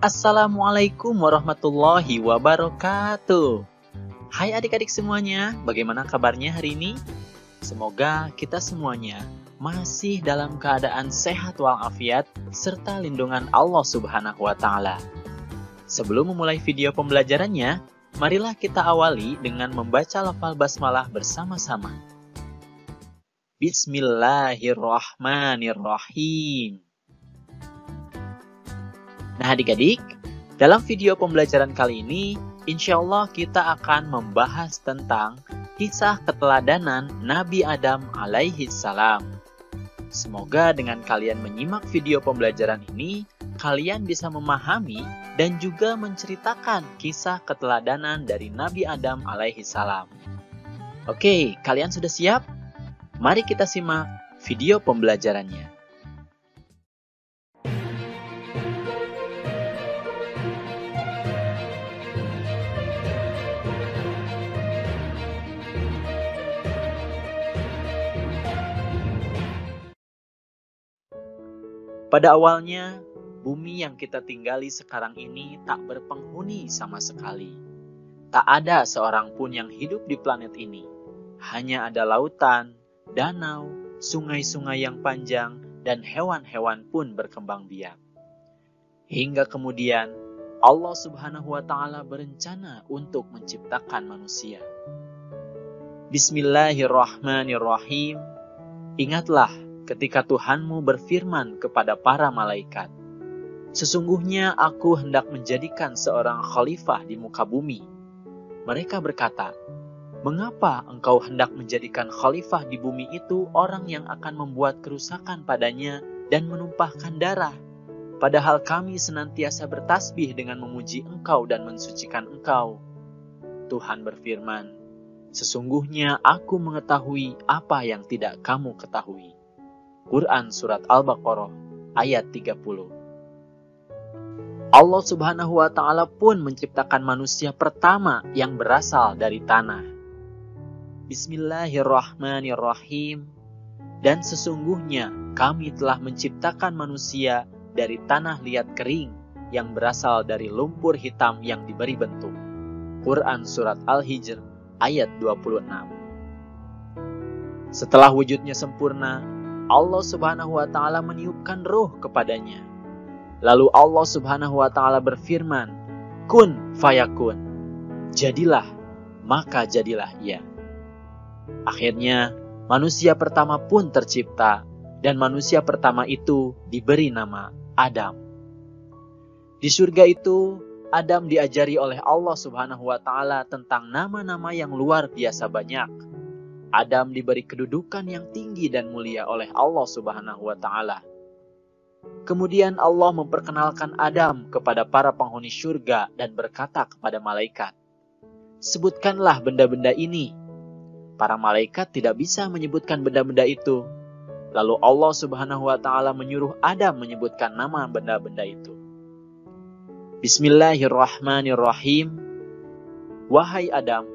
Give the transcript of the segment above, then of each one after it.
Assalamualaikum warahmatullahi wabarakatuh. Hai adik-adik semuanya, bagaimana kabarnya hari ini? Semoga kita semuanya masih dalam keadaan sehat walafiat serta lindungan Allah Subhanahu wa Ta'ala. Sebelum memulai video pembelajarannya, marilah kita awali dengan membaca lafal basmalah bersama-sama. Bismillahirrahmanirrahim. Nah adik-adik, dalam video pembelajaran kali ini, insya Allah kita akan membahas tentang kisah keteladanan Nabi Adam alaihi salam. Semoga dengan kalian menyimak video pembelajaran ini, kalian bisa memahami dan juga menceritakan kisah keteladanan dari Nabi Adam alaihi salam. Oke, kalian sudah siap? Mari kita simak video pembelajarannya. Pada awalnya, bumi yang kita tinggali sekarang ini tak berpenghuni sama sekali. Tak ada seorang pun yang hidup di planet ini. Hanya ada lautan, danau, sungai-sungai yang panjang, dan hewan-hewan pun berkembang biak. Hingga kemudian, Allah Subhanahu wa Ta'ala berencana untuk menciptakan manusia. Bismillahirrahmanirrahim. Ingatlah ketika Tuhanmu berfirman kepada para malaikat, "Sesungguhnya aku hendak menjadikan seorang khalifah di muka bumi." Mereka berkata, "Mengapa engkau hendak menjadikan khalifah di bumi itu orang yang akan membuat kerusakan padanya dan menumpahkan darah? Padahal kami senantiasa bertasbih dengan memuji engkau dan mensucikan engkau." Tuhan berfirman, "Sesungguhnya aku mengetahui apa yang tidak kamu ketahui." Quran Surat Al-Baqarah ayat 30. Allah Subhanahu wa Ta'ala pun menciptakan manusia pertama yang berasal dari tanah. Bismillahirrahmanirrahim. Dan sesungguhnya kami telah menciptakan manusia dari tanah liat kering yang berasal dari lumpur hitam yang diberi bentuk. Quran Surat Al-Hijr ayat 26. Setelah wujudnya sempurna, Allah Subhanahu wa Ta'ala meniupkan roh kepadanya. Lalu Allah Subhanahu wa Ta'ala berfirman, "Kun fayakun." Jadilah, maka jadilah ia. Akhirnya, manusia pertama pun tercipta, dan manusia pertama itu diberi nama Adam. Di surga itu, Adam diajari oleh Allah Subhanahu wa Ta'ala tentang nama-nama yang luar biasa banyak. Adam diberi kedudukan yang tinggi dan mulia oleh Allah Subhanahu wa Ta'ala. Kemudian Allah memperkenalkan Adam kepada para penghuni surga dan berkata kepada malaikat, "Sebutkanlah benda-benda ini." Para malaikat tidak bisa menyebutkan benda-benda itu. Lalu Allah Subhanahu wa Ta'ala menyuruh Adam menyebutkan nama benda-benda itu. Bismillahirrahmanirrahim. "Wahai Adam,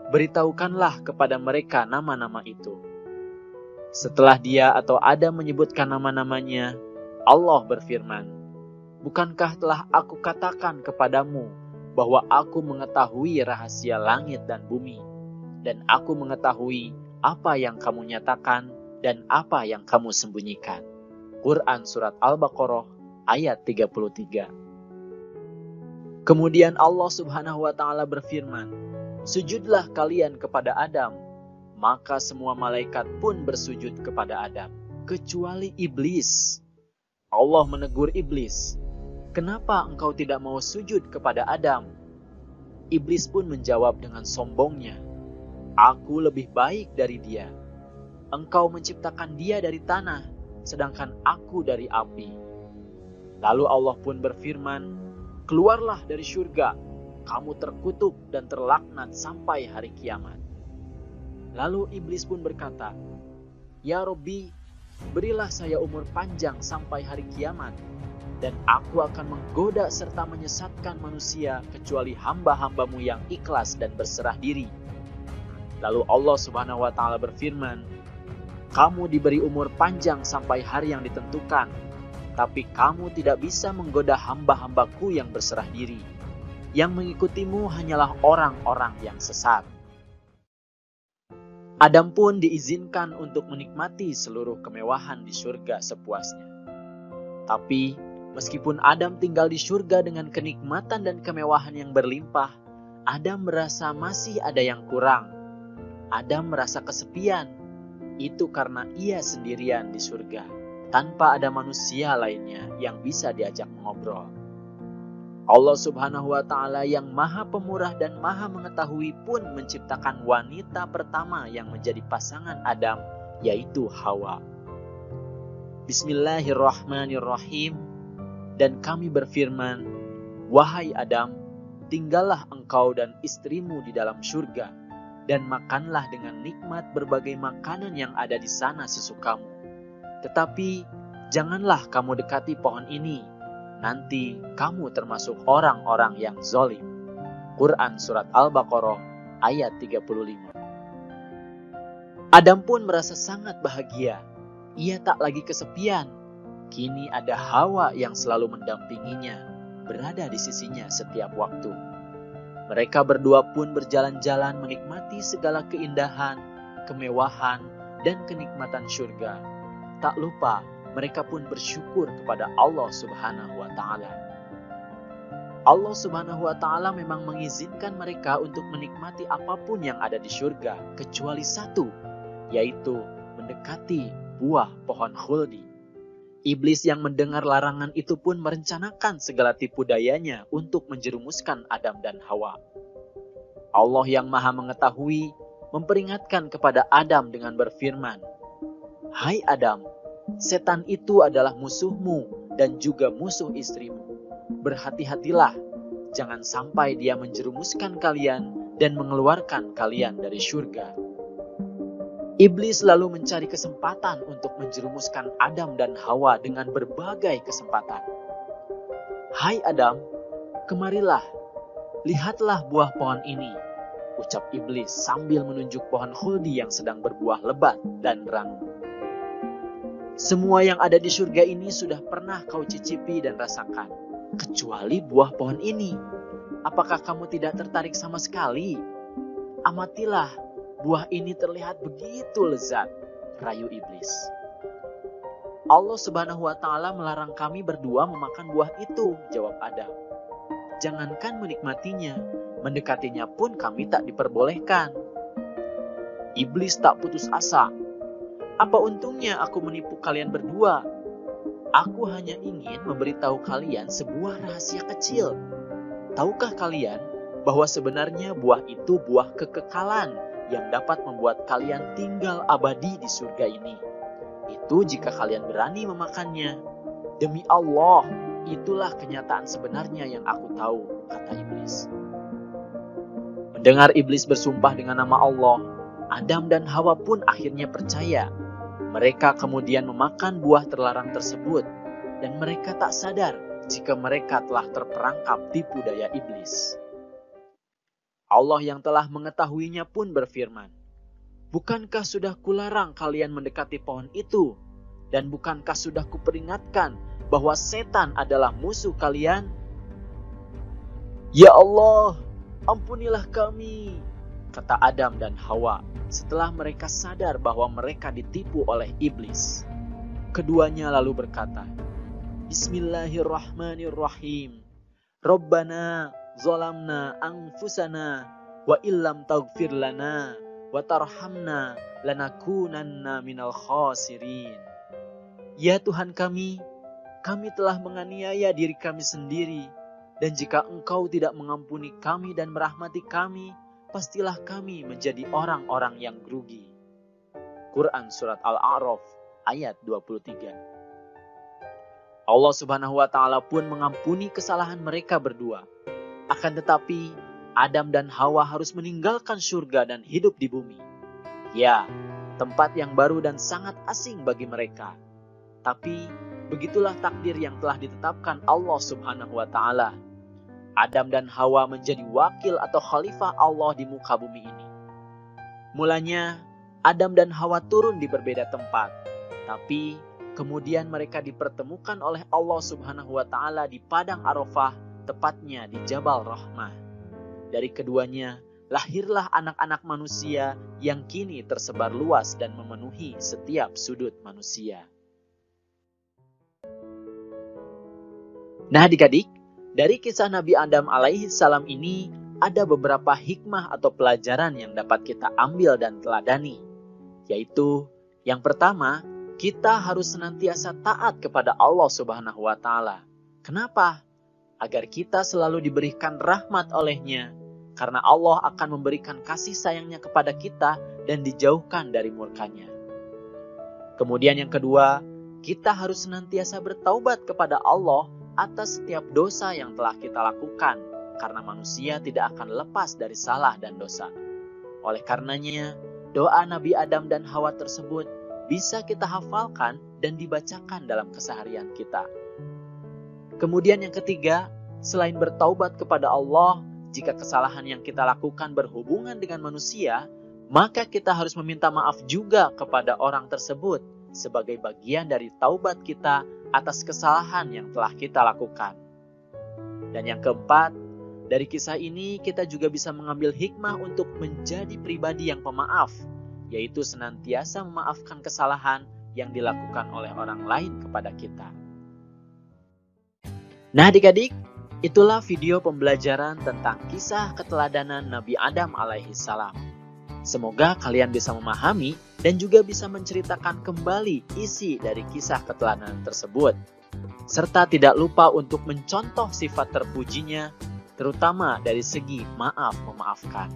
beritahukanlah kepada mereka nama-nama itu." Setelah dia atau Adam menyebutkan nama-namanya, Allah berfirman, "Bukankah telah aku katakan kepadamu bahwa aku mengetahui rahasia langit dan bumi, dan aku mengetahui apa yang kamu nyatakan dan apa yang kamu sembunyikan." Quran Surat Al-Baqarah ayat 33. Kemudian Allah Subhanahu wa Ta'ala berfirman, "Sujudlah kalian kepada Adam." Maka semua malaikat pun bersujud kepada Adam, kecuali iblis. Allah menegur iblis, "Kenapa engkau tidak mau sujud kepada Adam?" Iblis pun menjawab dengan sombongnya, "Aku lebih baik dari dia. Engkau menciptakan dia dari tanah, sedangkan aku dari api." Lalu Allah pun berfirman, "Keluarlah dari surga, kamu terkutuk dan terlaknat sampai hari kiamat." Lalu iblis pun berkata, "Ya Robbi, berilah saya umur panjang sampai hari kiamat, dan aku akan menggoda serta menyesatkan manusia kecuali hamba-hambamu yang ikhlas dan berserah diri." Lalu Allah Subhanahu wa Ta'ala berfirman, "Kamu diberi umur panjang sampai hari yang ditentukan, Tapi kamu tidak bisa menggoda hamba-hambaku yang berserah diri. Yang mengikutimu hanyalah orang-orang yang sesat. Adam pun diizinkan untuk menikmati seluruh kemewahan di surga sepuasnya. Tapi, meskipun Adam tinggal di surga dengan kenikmatan dan kemewahan yang berlimpah, Adam merasa masih ada yang kurang. Adam merasa kesepian. Itu karena ia sendirian di surga, tanpa ada manusia lainnya yang bisa diajak mengobrol. Allah Subhanahu wa Ta'ala yang Maha Pemurah dan Maha Mengetahui pun menciptakan wanita pertama yang menjadi pasangan Adam, yaitu Hawa. Bismillahirrahmanirrahim. Dan kami berfirman, "Wahai Adam, tinggallah engkau dan istrimu di dalam surga, dan makanlah dengan nikmat berbagai makanan yang ada di sana sesukamu. Tetapi janganlah kamu dekati pohon ini, nanti kamu termasuk orang-orang yang zalim." Quran Surat Al-Baqarah ayat 35. Adam pun merasa sangat bahagia. Ia tak lagi kesepian. Kini ada Hawa yang selalu mendampinginya, berada di sisinya setiap waktu. Mereka berdua pun berjalan-jalan menikmati segala keindahan, kemewahan, dan kenikmatan surga. Tak lupa, mereka pun bersyukur kepada Allah Subhanahu wa Ta'ala. Allah Subhanahu wa Ta'ala memang mengizinkan mereka untuk menikmati apapun yang ada di surga, kecuali satu, yaitu mendekati buah pohon khuldi. Iblis yang mendengar larangan itu pun merencanakan segala tipu dayanya untuk menjerumuskan Adam dan Hawa. Allah yang Maha Mengetahui memperingatkan kepada Adam dengan berfirman, "Hai Adam, setan itu adalah musuhmu dan juga musuh istrimu. Berhati-hatilah, jangan sampai dia menjerumuskan kalian dan mengeluarkan kalian dari surga." Iblis lalu mencari kesempatan untuk menjerumuskan Adam dan Hawa dengan berbagai kesempatan. "Hai Adam, kemarilah, lihatlah buah pohon ini," ucap iblis sambil menunjuk pohon khuldi yang sedang berbuah lebat dan ranum. "Semua yang ada di surga ini sudah pernah kau cicipi dan rasakan, kecuali buah pohon ini. Apakah kamu tidak tertarik sama sekali? Amatilah, buah ini terlihat begitu lezat," rayu iblis. Allah Subhanahu wa Ta'ala melarang kami berdua memakan buah itu, jawab Adam. Jangankan menikmatinya, mendekatinya pun kami tak diperbolehkan. Iblis tak putus asa. "Apa untungnya aku menipu kalian berdua? Aku hanya ingin memberitahu kalian sebuah rahasia kecil. Tahukah kalian bahwa sebenarnya buah itu buah kekekalan yang dapat membuat kalian tinggal abadi di surga ini? Itu jika kalian berani memakannya. Demi Allah, itulah kenyataan sebenarnya yang aku tahu," kata iblis. Mendengar iblis bersumpah dengan nama Allah, Adam dan Hawa pun akhirnya percaya. Mereka kemudian memakan buah terlarang tersebut, dan mereka tak sadar jika mereka telah terperangkap tipu daya iblis. Allah yang telah mengetahuinya pun berfirman, "Bukankah sudah kularang kalian mendekati pohon itu? Dan bukankah sudah kuperingatkan bahwa setan adalah musuh kalian?" "Ya Allah, ampunilah kami," kata Adam dan Hawa setelah mereka sadar bahwa mereka ditipu oleh iblis. Keduanya lalu berkata, "Bismillahirrahmanirrahim. Rabbana zalamna anfusana wa illam taghfir lana wa tarhamna lanakunanna minal khasirin." Ya Tuhan kami telah menganiaya diri kami sendiri, dan jika Engkau tidak mengampuni kami dan merahmati kami, pastilah kami menjadi orang-orang yang grogi. Quran Surat Al-A'raf ayat 23. Allah Subhanahu wa Ta'ala pun mengampuni kesalahan mereka berdua. Akan tetapi, Adam dan Hawa harus meninggalkan surga dan hidup di bumi. Ya, tempat yang baru dan sangat asing bagi mereka. Tapi, begitulah takdir yang telah ditetapkan Allah Subhanahu wa Ta'ala. Adam dan Hawa menjadi wakil atau khalifah Allah di muka bumi ini. Mulanya, Adam dan Hawa turun di berbeda tempat. Tapi, Kemudian mereka dipertemukan oleh Allah Subhanahu wa Ta'ala di padang Arafah, tepatnya di Jabal Rahmah. Dari keduanya lahirlah anak-anak manusia yang kini tersebar luas dan memenuhi setiap sudut manusia. Nah adik-adik, dari kisah Nabi Adam alaihi salam ini ada beberapa hikmah atau pelajaran yang dapat kita ambil dan teladani. Yaitu, yang pertama, kita harus senantiasa taat kepada Allah Subhanahu wa Ta'ala. Kenapa? Agar kita selalu diberikan rahmat olehnya, karena Allah akan memberikan kasih sayangnya kepada kita dan dijauhkan dari murkanya. Kemudian yang kedua, kita harus senantiasa bertaubat kepada Allah atas setiap dosa yang telah kita lakukan, karena manusia tidak akan lepas dari salah dan dosa. Oleh karenanya, doa Nabi Adam dan Hawa tersebut bisa kita hafalkan dan dibacakan dalam keseharian kita. Kemudian yang ketiga, selain bertaubat kepada Allah, jika kesalahan yang kita lakukan berhubungan dengan manusia, maka kita harus meminta maaf juga kepada orang tersebut sebagai bagian dari taubat kita atas kesalahan yang telah kita lakukan. Dan yang keempat, dari kisah ini kita juga bisa mengambil hikmah untuk menjadi pribadi yang pemaaf, yaitu senantiasa memaafkan kesalahan yang dilakukan oleh orang lain kepada kita. Nah adik-adik, itulah video pembelajaran tentang kisah keteladanan Nabi Adam alaihi salam. Semoga kalian bisa memahami dan juga bisa menceritakan kembali isi dari kisah keteladanan tersebut. Serta tidak lupa untuk mencontoh sifat terpujinya, terutama dari segi maaf memaafkan.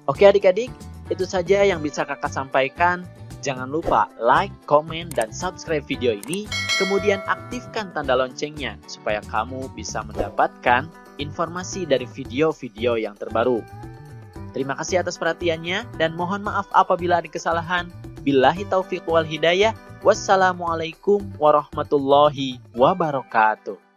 Oke adik-adik, itu saja yang bisa kakak sampaikan. Jangan lupa like, komen, dan subscribe video ini. Kemudian aktifkan tanda loncengnya supaya kamu bisa mendapatkan informasi dari video-video yang terbaru. Terima kasih atas perhatiannya dan mohon maaf apabila ada kesalahan. Billahi taufiq wal hidayah. Wassalamualaikum warahmatullahi wabarakatuh.